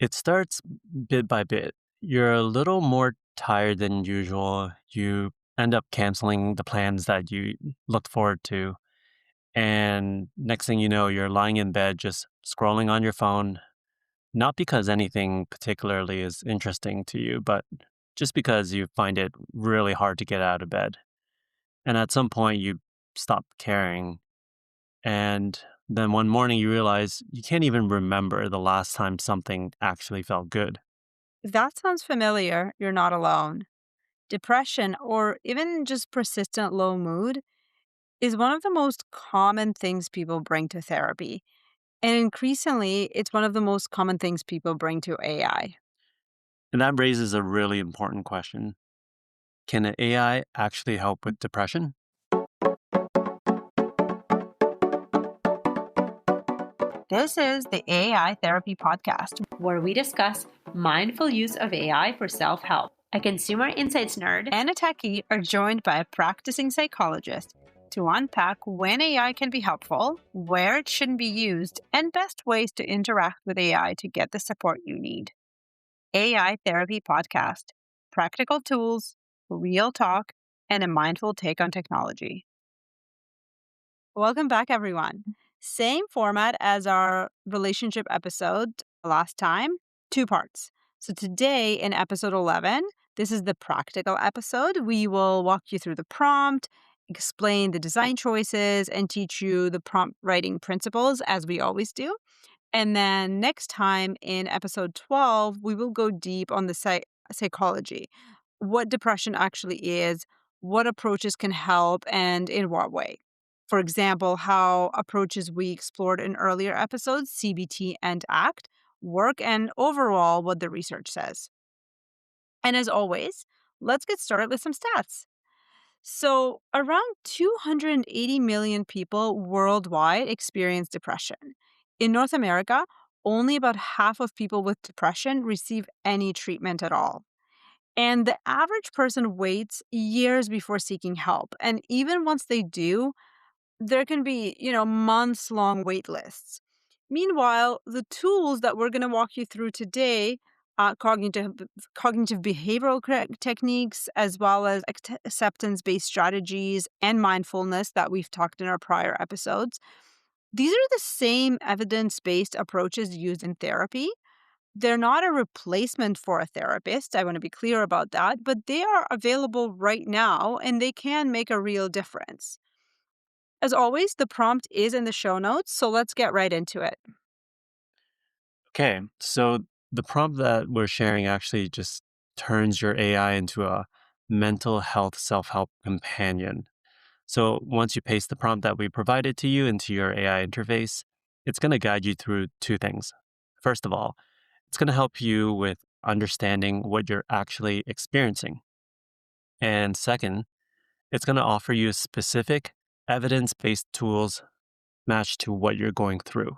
It starts bit by bit. You're a little more tired than usual. You end up canceling the plans that you looked forward to. And next thing you know, you're lying in bed just scrolling on your phone, not because anything particularly is interesting to you, but just because you find it really hard to get out of bed. And at some point, you stop caring. And then one morning, you realize you can't even remember the last time something actually felt good. If that sounds familiar, you're not alone. Depression, or even just persistent low mood, is one of the most common things people bring to therapy. And increasingly, it's one of the most common things people bring to AI. And that raises a really important question. Can an AI actually help with depression? This is the AI Therapy Podcast. where we discuss mindful use of AI for self help. A consumer insights nerd. And a techie are joined by a practicing psychologist to unpack when AI can be helpful, where it shouldn't be used, and best ways to interact with AI to get the support you need. AI Therapy Podcast: practical tools, real talk, and a mindful take on technology. Welcome back, everyone. Same format as our relationship episode last time, two parts. So today in episode 11, this is the practical episode. We will walk you through the prompt, explain the design choices, and teach you the prompt writing principles as we always do. And then next time in episode 12, we will go deep on the psychology, what depression actually is, what approaches can help, and in what way. For example, how approaches we explored in earlier episodes, CBT and ACT, work, and overall what the research says. And as always, let's get started with some stats. So, around 280 million people worldwide experience depression. In North America, only about half of people with depression receive any treatment at all. And the average person waits years before seeking help. And even once they do, there can be, months long wait lists. Meanwhile, the tools that we're going to walk you through today, cognitive behavioral techniques, as well as acceptance based strategies and mindfulness that we've talked in our prior episodes, these are the same evidence based approaches used in therapy. They're not a replacement for a therapist. I want to be clear about that, but they are available right now and they can make a real difference. As always, the prompt is in the show notes, so let's get right into it. Okay, so the prompt that we're sharing actually just turns your AI into a mental health self help companion. So once you paste the prompt that we provided to you into your AI interface, it's going to guide you through two things. First of all, it's going to help you with understanding what you're actually experiencing. And second, it's going to offer you specific evidence based tools matched to what you're going through.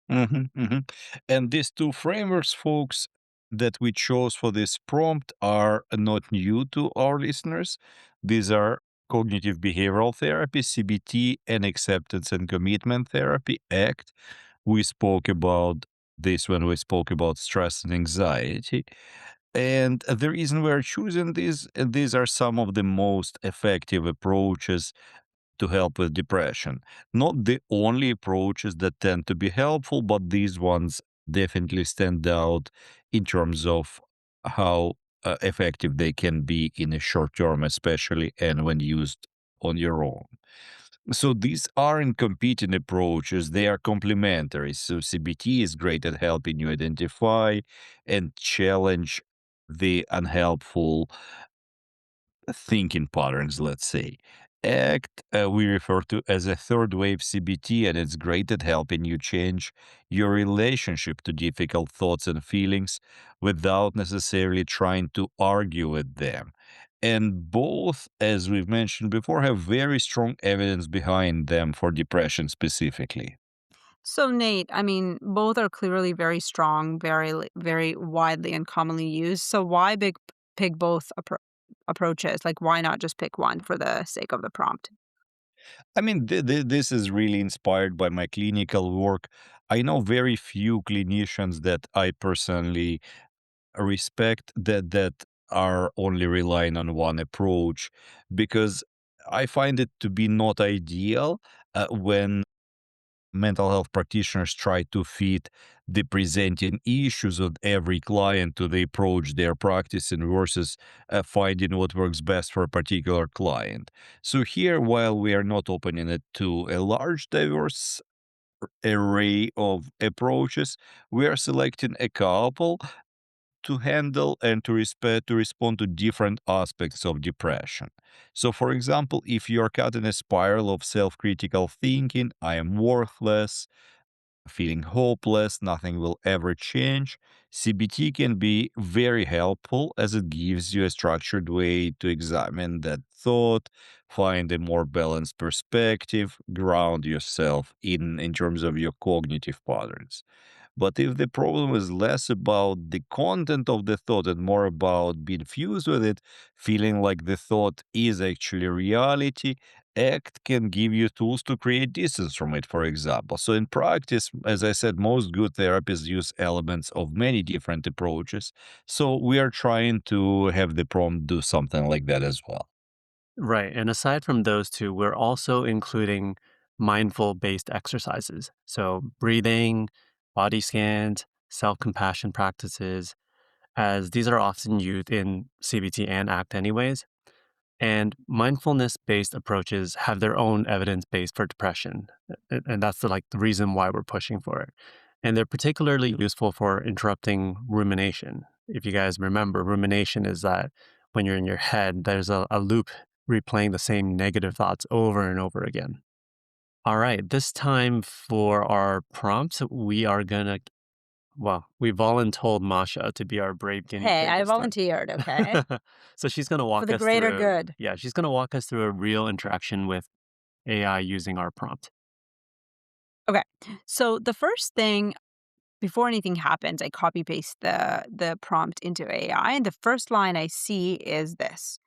And these two frameworks, folks, that we chose for this prompt are not new to our listeners. These are cognitive behavioral therapy, CBT, and acceptance and commitment therapy, ACT. We spoke about this when we spoke about stress and anxiety. And the reason we're choosing these are some of the most effective approaches to help with depression. Not the only approaches that tend to be helpful, but these ones definitely stand out in terms of how effective they can be in a short term, especially, and when used on your own. So these aren't competing approaches, they are complementary. So CBT is great at helping you identify and challenge the unhelpful thinking patterns, let's say. ACT, we refer to as a third wave CBT, and it's great at helping you change your relationship to difficult thoughts and feelings without necessarily trying to argue with them. And both, as we've mentioned before, have very strong evidence behind them for depression specifically. So, Nate, I mean, both are clearly very strong, very widely and commonly used. So, why pick both approaches? Like, why not just pick one for the sake of the prompt? I mean, this is really inspired by my clinical work. I know very few clinicians that I personally respect that are only relying on one approach because I find it to be not ideal when mental health practitioners try to fit the presenting issues of every client to the approach they're practicing versus finding what works best for a particular client. So here, while we are not opening it to a large diverse array of approaches, we are selecting a couple to handle and to respond to different aspects of depression. So for example, if you're caught in a spiral of self-critical thinking, I am worthless, feeling hopeless, nothing will ever change, CBT can be very helpful as it gives you a structured way to examine that thought, find a more balanced perspective, ground yourself in terms of your cognitive patterns. But if the problem is less about the content of the thought and more about being fused with it, feeling like the thought is actually reality, ACT can give you tools to create distance from it, for example. So, in practice, as I said, most good therapists use elements of many different approaches. So, we are trying to have the prompt do something like that as well. Right. And aside from those two, we're also including mindful based exercises. So, breathing, body scans, self compassion practices, as these are often used in CBT and ACT, anyways. And mindfulness based approaches have their own evidence base for depression. And that's the reason why we're pushing for it. And they're particularly useful for interrupting rumination. If you guys remember, rumination is that when you're in your head, there's a loop replaying the same negative thoughts over and over again. All right, this time for our prompts, we voluntold Masha to be our brave guinea Hey, pig I this time. volunteered, okay? So she's going to For walk the us greater through, good. yeah, she's going to walk us through a real interaction with AI using our prompt. Okay. So the first thing before anything happens, I copy paste the prompt into AI, and the first line I see is this.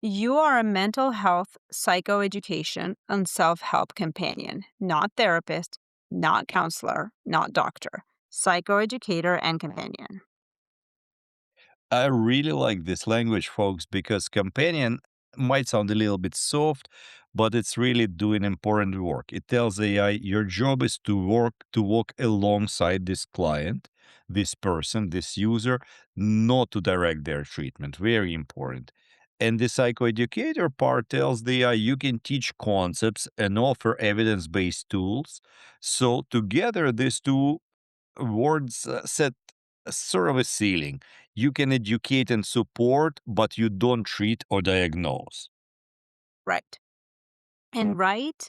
You are a mental health, psychoeducation, and self-help companion, not therapist, not counselor, not doctor. Psychoeducator and companion. I really like this language, folks, because companion might sound a little bit soft, but it's really doing important work. It tells AI your job is to walk alongside this client, this person, this user, not to direct their treatment. Very important. And the psychoeducator part tells the AI you can teach concepts and offer evidence-based tools. So together, these two words set sort of a ceiling. You can educate and support, but you don't treat or diagnose. Right. And right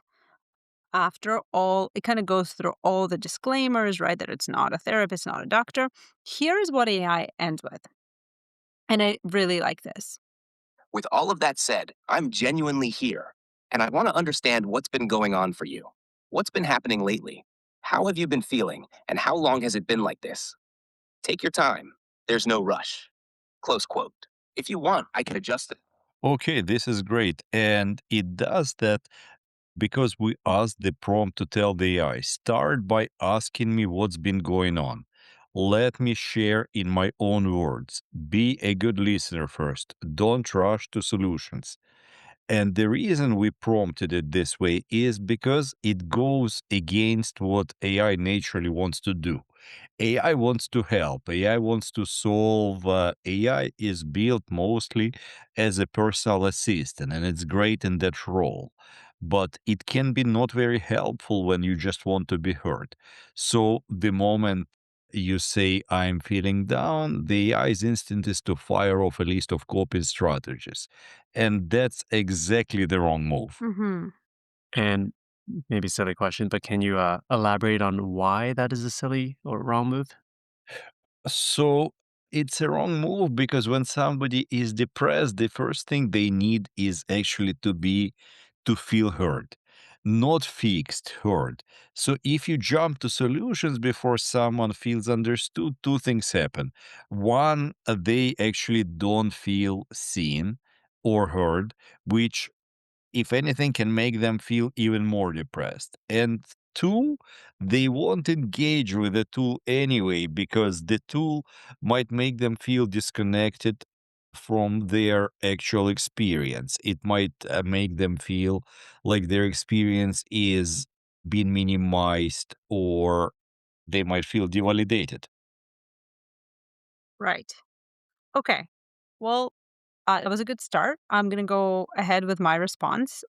after all, it kind of goes through all the disclaimers, right? That it's not a therapist, not a doctor. Here's what AI ends with. And I really like this. With all of that said, I'm genuinely here, and I want to understand what's been going on for you. What's been happening lately? How have you been feeling, and how long has it been like this? Take your time. There's no rush. Close quote. If you want, I can adjust it. Okay, this is great. And it does that because we asked the prompt to tell the AI, start by asking me what's been going on. Let me share in my own words. Be a good listener first. Don't rush to solutions. And the reason we prompted it this way is because it goes against what AI naturally wants to do. AI wants to help, AI wants to solve. AI is built mostly as a personal assistant, and it's great in that role. But it can be not very helpful when you just want to be heard. So the moment you say, I'm feeling down, the AI's instinct is to fire off a list of coping strategies. And that's exactly the wrong move. Hmm. And maybe silly question, but can you elaborate on why that is a silly or wrong move? So it's a wrong move because when somebody is depressed, the first thing they need is actually to feel heard, not fixed, heard. So if you jump to solutions before someone feels understood, two things happen. One, they actually don't feel seen or heard, which if anything, can make them feel even more depressed. And two, they won't engage with the tool anyway because the tool might make them feel disconnected from their actual experience. It might make them feel like their experience is being minimized, or they might feel devalidated. Right. Okay. Well, that was a good start. I'm going to go ahead with my response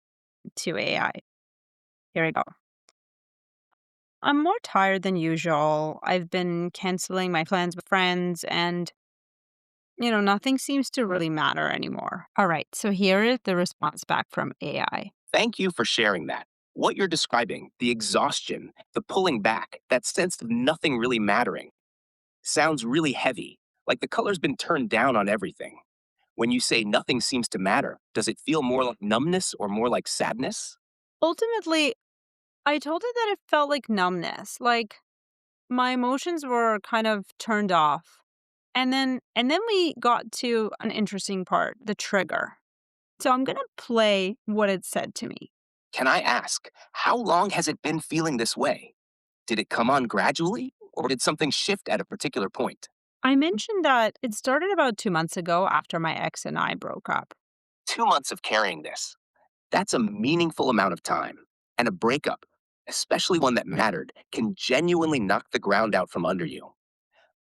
to AI. Here we go. I'm more tired than usual. I've been canceling my plans with friends, and, nothing seems to really matter anymore. All right. So here is the response back from AI. Thank you for sharing that. What you're describing, the exhaustion, the pulling back, that sense of nothing really mattering, sounds really heavy, like the color's been turned down on everything. When you say nothing seems to matter, does it feel more like numbness or more like sadness? Ultimately, I told her that it felt like numbness, like my emotions were kind of turned off. And then we got to an interesting part, the trigger. So I'm going to play what it said to me. Can I ask, how long has it been feeling this way? Did it come on gradually, or did something shift at a particular point? I mentioned that it started about 2 months ago after my ex and I broke up. 2 months of carrying this. That's a meaningful amount of time. And a breakup, especially one that mattered, can genuinely knock the ground out from under you.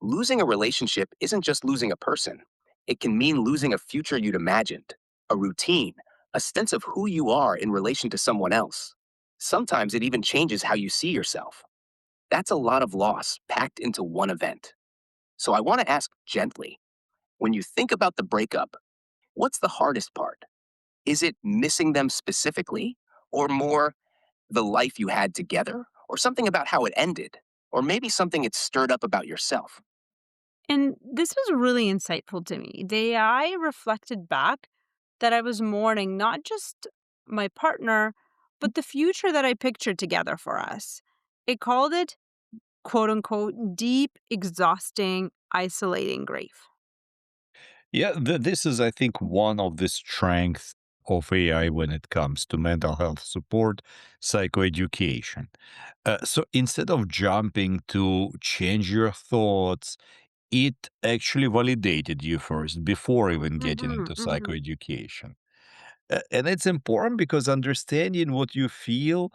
Losing a relationship isn't just losing a person, it can mean losing a future you'd imagined, a routine, a sense of who you are in relation to someone else. Sometimes it even changes how you see yourself. That's a lot of loss packed into one event. So I want to ask gently, when you think about the breakup, what's the hardest part? Is it missing them specifically, or more the life you had together, or something about how it ended, or maybe something it stirred up about yourself? And this was really insightful to me. The AI reflected back that I was mourning not just my partner, but the future that I pictured together for us. It called it, quote unquote, deep, exhausting, isolating grief. Yeah, this is, I think, one of the strengths of AI when it comes to mental health support, psychoeducation. So instead of jumping to change your thoughts, it actually validated you first before even getting Hmm. into Hmm. psychoeducation. And it's important because understanding what you feel,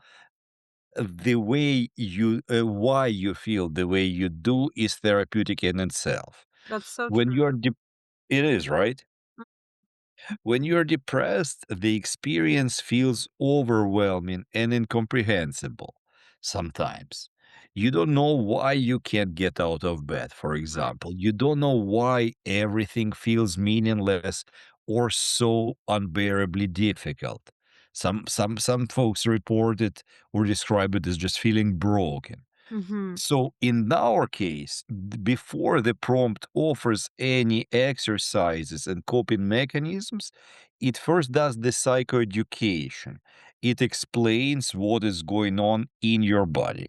the way you, why you feel the way you do is therapeutic in itself. That's so When true. you're, it is, right? When you're depressed, the experience feels overwhelming and incomprehensible sometimes. You don't know why you can't get out of bed, for Mhm. example. You don't know why everything feels meaningless or so unbearably difficult. Some folks report it or describe it as just feeling broken. Mhm. So in our case, before the prompt offers any exercises and coping mechanisms, it first does the psychoeducation. It explains what is going on in your body.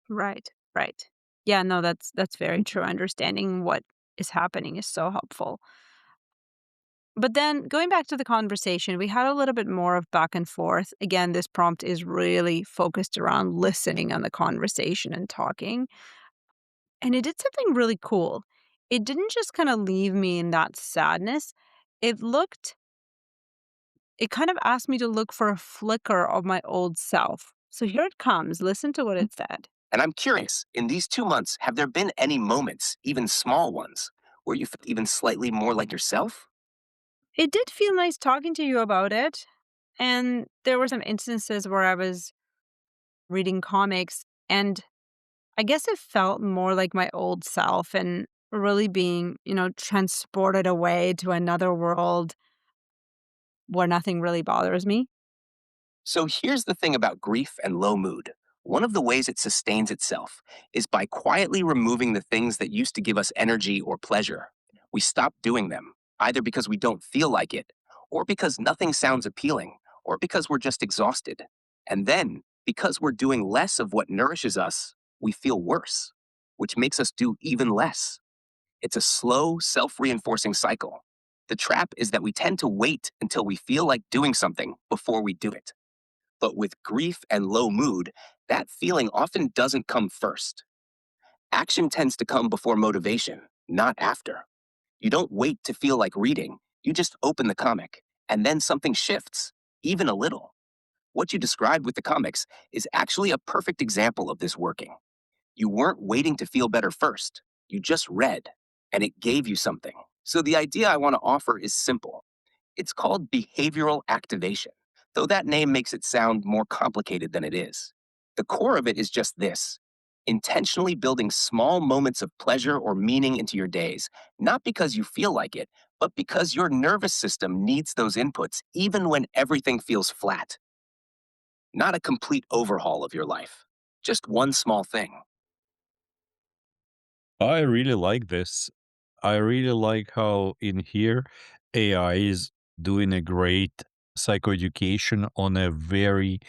Right. Right. Yeah, no, that's very true. Understanding what is happening is so helpful. But then going back to the conversation, we had a little bit more of back and forth. Again, this prompt is really focused around listening on the conversation and talking. And it did something really cool. It didn't just kind of leave me in that sadness. It looked, it kind of asked me to look for a flicker of my old self. So here it comes. Listen to what it said. And I'm curious, in these 2 months, have there been any moments, even small ones, where you felt even slightly more like yourself? It did feel nice talking to you about it. And there were some instances where I was reading comics, and I guess it felt more like my old self and really being, transported away to another world where nothing really bothers me. So here's the thing about grief and low mood. One of the ways it sustains itself is by quietly removing the things that used to give us energy or pleasure. We stop doing them, either because we don't feel like it, or because nothing sounds appealing, or because we're just exhausted. And then, because we're doing less of what nourishes us, we feel worse, which makes us do even less. It's a slow, self reinforcing cycle. The trap is that we tend to wait until we feel like doing something before we do it. But with grief and low mood, that feeling often doesn't come first. Action tends to come before motivation, not after. You don't wait to feel like reading, you just open the comic, and then something shifts, even a little. What you described with the comics is actually a perfect example of this working. You weren't waiting to feel better first, you just read, and it gave you something. So the idea I want to offer is simple. It's called behavioral activation, though that name makes it sound more complicated than it is. The core of it is just this: intentionally building small moments of pleasure or meaning into your days, not because you feel like it, but because your nervous system needs those inputs even when everything feels flat. Not a complete overhaul of your life, just one small thing. I really like this. I really like how in here AI is doing a great psychoeducation on a very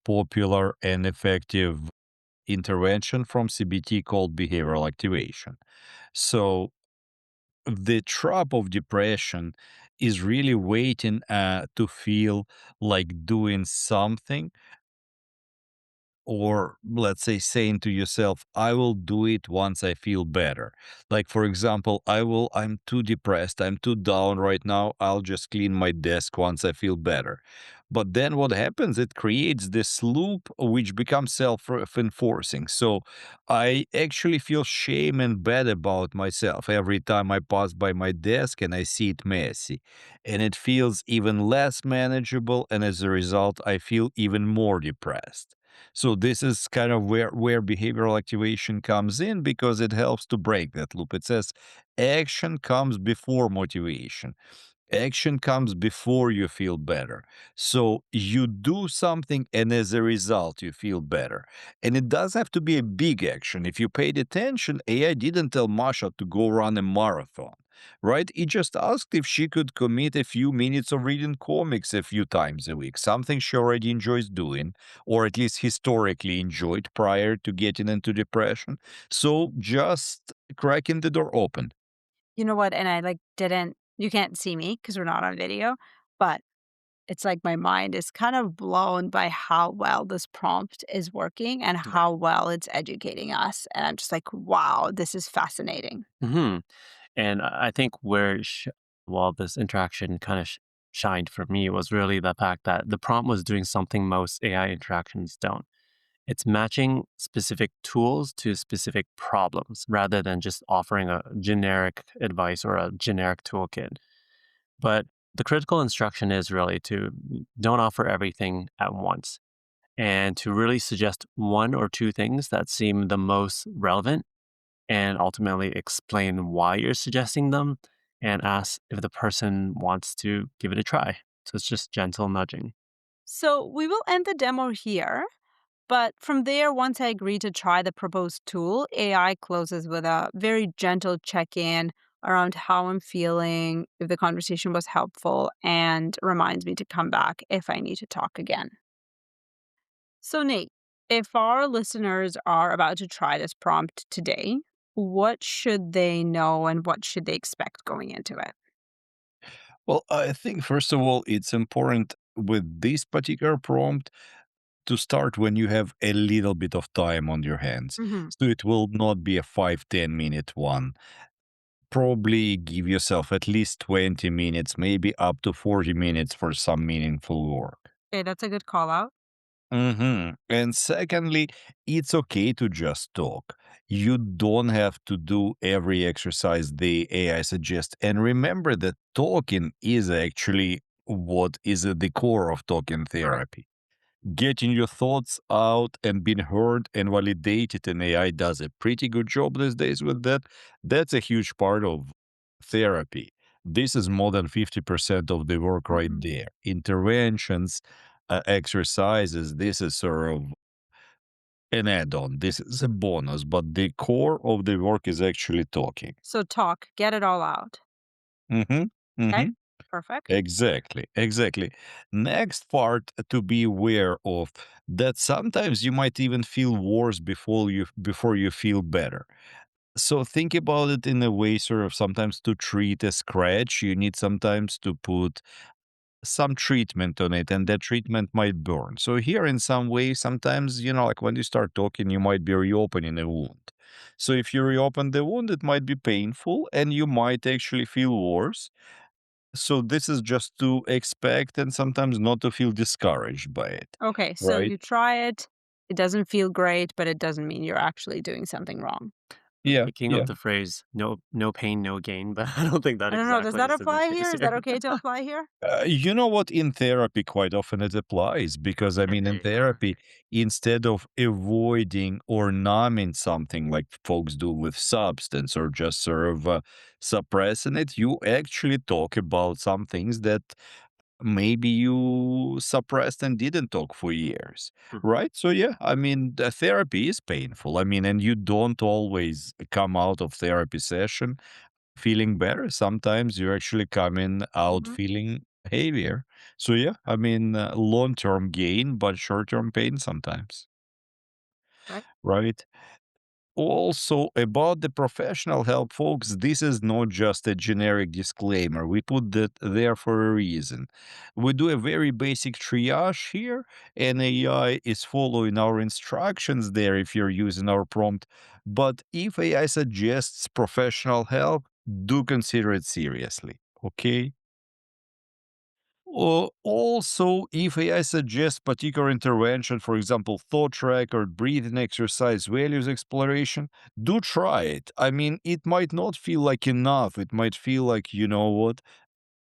popular and effective intervention from CBT called behavioral activation. So the trap of depression is really waiting to feel like doing something, or let's say saying to yourself, I will do it once I feel better. Like, for example, I'm too depressed, I'm too down right now, I'll just clean my desk once I feel better. But then what happens, it creates this loop which becomes self-enforcing. So I actually feel shame and bad about myself every time I pass by my desk and I see it messy, and it feels even less manageable, and as a result I feel even more depressed. So this is kind of where behavioral activation comes in, because it helps to break that loop. It says action comes before motivation. Action comes before you feel better. So you do something, and as a result, you feel better. And it does have to be a big action. If you paid attention, AI didn't tell Masha to go run a marathon, right? It just asked if she could commit a few minutes of reading comics a few times a week, something she already enjoys doing, or at least historically enjoyed prior to getting into depression. So just cracking the door open. You know what? And I like didn't you can't see me because we're not on video, but it's like my mind is kind of blown by how well this prompt is working and how well it's educating us. And I'm just like, wow, this is fascinating. Mhm. And I think well, this interaction kind of shined for me was really the fact that the prompt was doing something most AI interactions don't. It's matching specific tools to specific problems rather than just offering a generic advice or a generic toolkit. But the critical instruction is really to don't offer everything at once and to really suggest one or two things that seem the most relevant and ultimately explain why you're suggesting them and ask if the person wants to give it a try. So it's just gentle nudging. So we will end the demo here. But from there, once I agree to try the proposed tool, AI closes with a very gentle check in around how I'm feeling, if the conversation was helpful, and reminds me to come back if I need to talk again. So, Nate, if our listeners are about to try this prompt today, what should they know and what should they expect going into it? Well, I think first of all, it's important with this particular prompt to start when you have a little bit of time on your hands. Hmm. So it will not be a 5-10 minute one. Probably give yourself at least 20 minutes, maybe up to 40 minutes for some meaningful work. Okay, that's a good call out. And secondly, it's okay to just talk. You don't have to do every exercise the AI suggests. And remember that talking is actually what is at the core of talking therapy. Getting your thoughts out and being heard and validated, and AI does a pretty good job these days with that. That's a huge part of therapy. This is more than 50% of the work right Mhm. there. Interventions, exercises, this is sort of an add-on. This is a bonus, but the core of the work is actually talking. So, talk, get it all out. Mm-hmm. Okay, Mm-hmm. perfect. Exactly, exactly. Next part to be aware of, that sometimes you might even feel worse before you feel better. So think about it in a way, sort of sometimes to treat a scratch, you need sometimes to put some treatment on it, and that treatment might burn. So here, in some way, sometimes, like when you start talking, you might be reopening a wound. So if you reopen the wound, it might be painful and you might actually feel worse. So this is just to expect and sometimes not to feel discouraged by it, Okay, so right? you try it, it doesn't feel great, but it doesn't mean you're actually doing something wrong. Yeah, Picking up yeah. the phrase, "No pain, no gain," but I don't think that I don't know, does exactly that is the apply case here? Is here. that okay to apply here? You know what? In therapy, quite often it applies because, I mean, in Okay, yeah. therapy, instead of avoiding or numbing something like folks do with substance or just sort of suppressing it, you actually talk about some things that maybe you suppressed and didn't talk for years, Mhm. right? So, yeah, I mean, the therapy is painful. I mean, and you don't always come out of therapy session feeling better. Sometimes you're actually coming out Mhm. feeling heavier. So yeah, I mean, long-term gain, but short-term pain sometimes, Right. right? Also, about the professional help, folks, this is not just a generic disclaimer. We put that there for a reason. We do a very basic triage here, and AI is following our instructions there if you're using our prompt. But if AI suggests professional help, do consider it seriously. Okay? Also, if AI suggests particular intervention, for example, thought track or breathing exercise, values exploration, do try it. I mean, it might not feel like enough. It might feel like, you know what,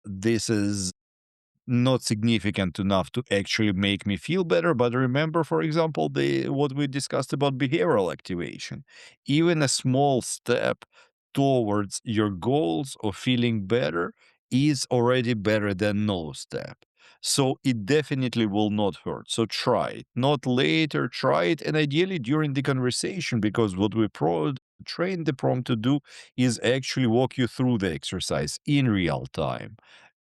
this is not significant enough to actually make me feel better. But remember, for example, the what we discussed about behavioral activation. Even a small step towards your goals of feeling better is already better than no step. So it definitely will not hurt. So try it. Not later, try it. And ideally during the conversation, because what we train the prompt to do is actually walk you through the exercise in real time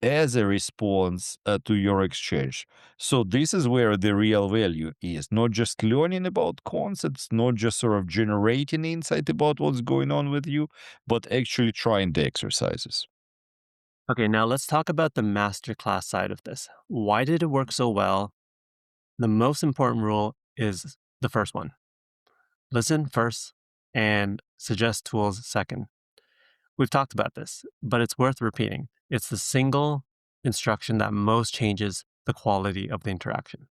as a response to your exchange. So this is where the real value is, not just learning about concepts, not just sort of generating insight about what's going on with you, but actually trying the exercises. Okay, now let's talk about the masterclass side of this. Why did it work so well? The most important rule is the first one. Listen first and suggest tools second. We've talked about this, but it's worth repeating. It's the single instruction that most changes the quality of the interaction.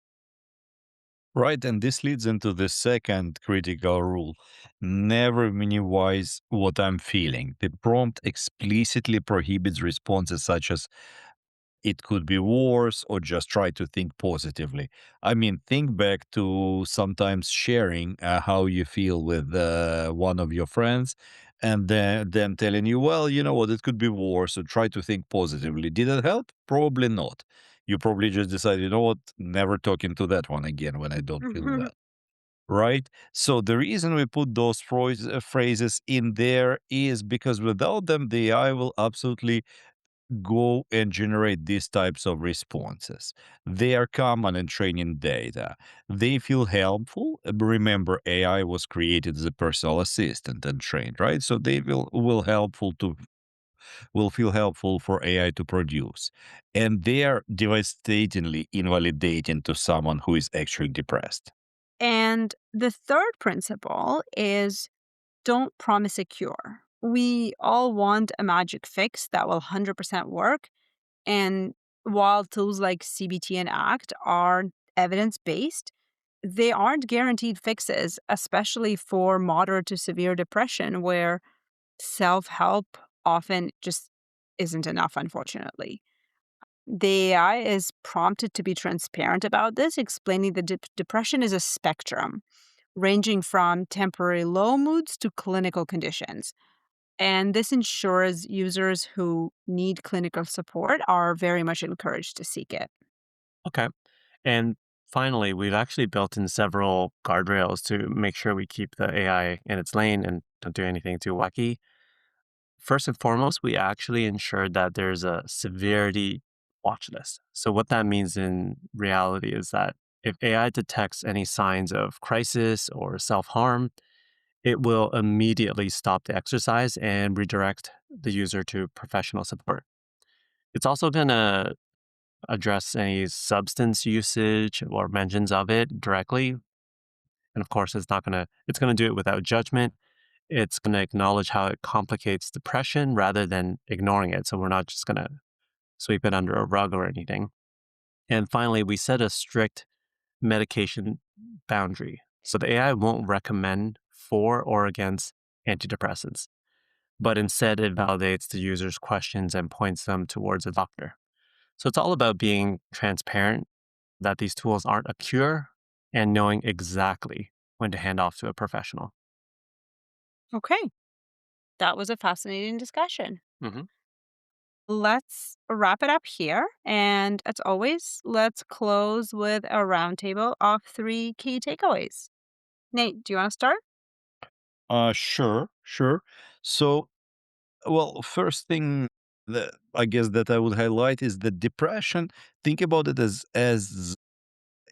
Right, and this leads into the second critical rule. Never minimize what I'm feeling. The prompt explicitly prohibits responses such as it could be worse or just try to think positively. I mean, think back to sometimes sharing how you feel with one of your friends and then them telling you, well, you know what, it could be worse, so try to think positively. Did it help? Probably not. You probably just decided, you know what, never talking to that one again when I don't feel well. Right? So the reason we put those phrases in there is because without them, the AI will absolutely go and generate these types of responses. They are common in training data. They feel helpful. Remember, AI was created as a personal assistant and trained, right? So they will feel helpful for AI to produce. And they are devastatingly invalidating to someone who is actually depressed. And the third principle is don't promise a cure. We all want a magic fix that will 100% work. And while tools like CBT and ACT are evidence based, they aren't guaranteed fixes, especially for moderate to severe depression, where self help often just isn't enough, unfortunately. The AI is prompted to be transparent about this, explaining that depression is a spectrum ranging from temporary low moods to clinical conditions. And this ensures users who need clinical support are very much encouraged to seek it. Okay. And finally, we've actually built in several guardrails to make sure we keep the AI in its lane and don't do anything too wacky. First and foremost, we actually ensured that there's a severity watch list. So, what that means in reality is that if AI detects any signs of crisis or self harm, it will immediately stop the exercise and redirect the user to professional support. It's also going to address any substance usage or mentions of it directly. And of course, it's going to do it without judgment. It's going to acknowledge how it complicates depression rather than ignoring it. So we're not just going to sweep it under a rug or anything. And finally, we set a strict medication boundary. So the AI won't recommend for or against antidepressants, but instead it validates the user's questions and points them towards a doctor. So it's all about being transparent that these tools aren't a cure and knowing exactly when to hand off to a professional. Okay, that was a fascinating discussion. Hmm. Let's wrap it up here. And as always, let's close with a roundtable of three key takeaways. Nate, do you want to start? Sure, sure. So, well, first thing that I guess that I would highlight is that depression. Think about it as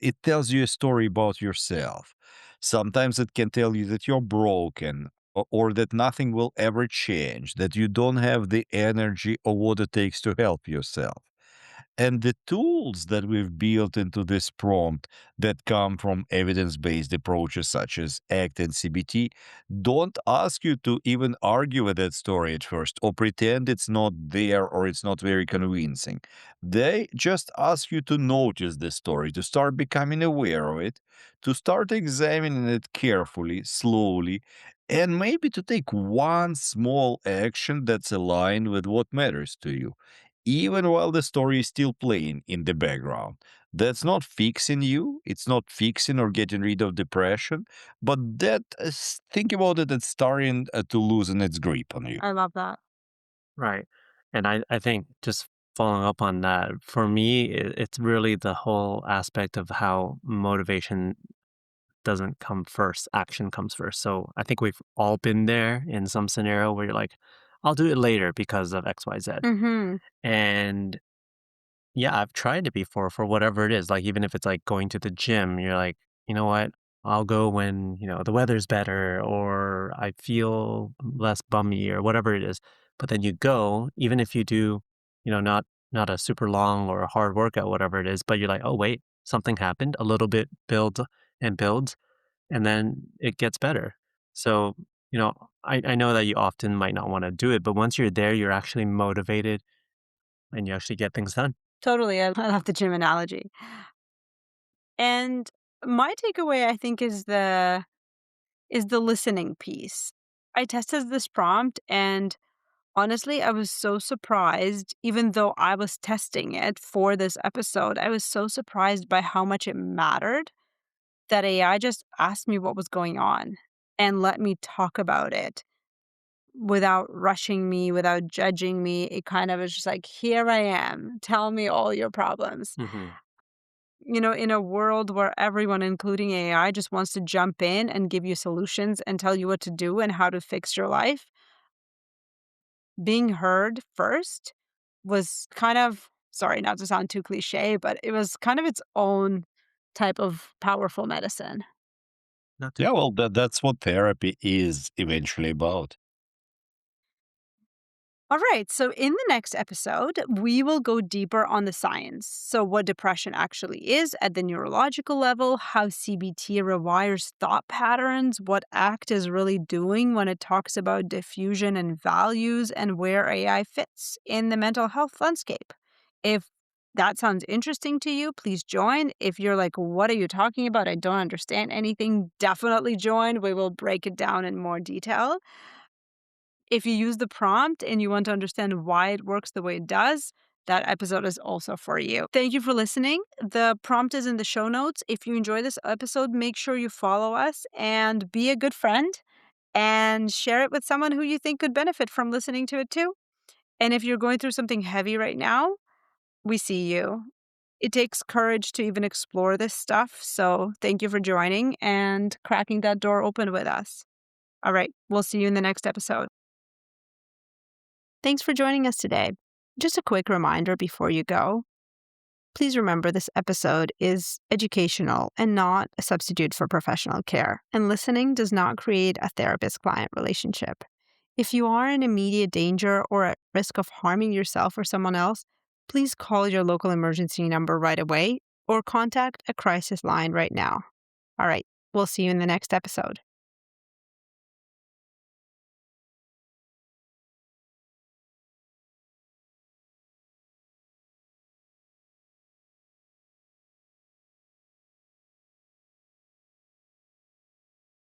it tells you a story about yourself. Sometimes it can tell you that you're broken or that nothing will ever change, that you don't have the energy or what it takes to help yourself. And the tools that we've built into this prompt that come from evidence based approaches such as ACT and CBT don't ask you to even argue with that story at first or pretend it's not there or it's not very convincing. They just ask you to notice the story, to start becoming aware of it, to start examining it carefully, slowly, and maybe to take one small action that's aligned with what matters to you even while the story is still playing in the background. That's not fixing you, it's not fixing or getting rid of depression, but that think about it, it's starting to loosen its grip on you. I love that. Right. And I think just following up on that, for me, it's really the whole aspect of how motivation doesn't come first, action comes first. So I think we've all been there in some scenario where you're like, I'll do it later because of XYZ. Mm-hmm. And yeah, I've tried it before for whatever it is. Like even if it's like going to the gym, you're like, you know what? I'll go when, the weather's better or I feel less bummy or whatever it is. But then you go, even if you do, not a super long or a hard workout, whatever it is, but you're like, oh wait, something happened. A little bit builds and builds, and then it gets better. So, I know that you often might not want to do it, but once you're there, you're actually motivated and you actually get things done. Totally. I love the gym analogy. And my takeaway, I think, is the listening piece. I tested this prompt and honestly, I was so surprised, even though I was testing it for this episode, I was so surprised by how much it mattered that AI just asked me what was going on and let me talk about it without rushing me, without judging me. It kind of was just like, here I am. Tell me all your problems. Hmm. In a world where everyone, including AI, just wants to jump in and give you solutions and tell you what to do and how to fix your life, being heard first was kind of, sorry, not to sound too cliche, but it was kind of its own type of powerful medicine. Not to Yeah, well, that's what therapy is eventually about. All right. So, in the next episode, we will go deeper on the science. So, what depression actually is at the neurological level, how CBT rewires thought patterns, what ACT is really doing when it talks about diffusion and values, and where AI fits in the mental health landscape. If that sounds interesting to you, please join. If you're like, what are you talking about? I don't understand anything, definitely join. We will break it down in more detail. If you use the prompt and you want to understand why it works the way it does, that episode is also for you. Thank you for listening. The prompt is in the show notes. If you enjoy this episode, make sure you follow us and be a good friend and share it with someone who you think could benefit from listening to it too. And if you're going through something heavy right now, we see you. It takes courage to even explore this stuff. So thank you for joining and cracking that door open with us. All right, we'll see you in the next episode. Thanks for joining us today. Just a quick reminder before you go. Please remember this episode is educational and not a substitute for professional care, and listening does not create a therapist-client relationship. If you are in immediate danger or at risk of harming yourself or someone else, please call your local emergency number right away or contact a crisis line right now. All right, we'll see you in the next episode.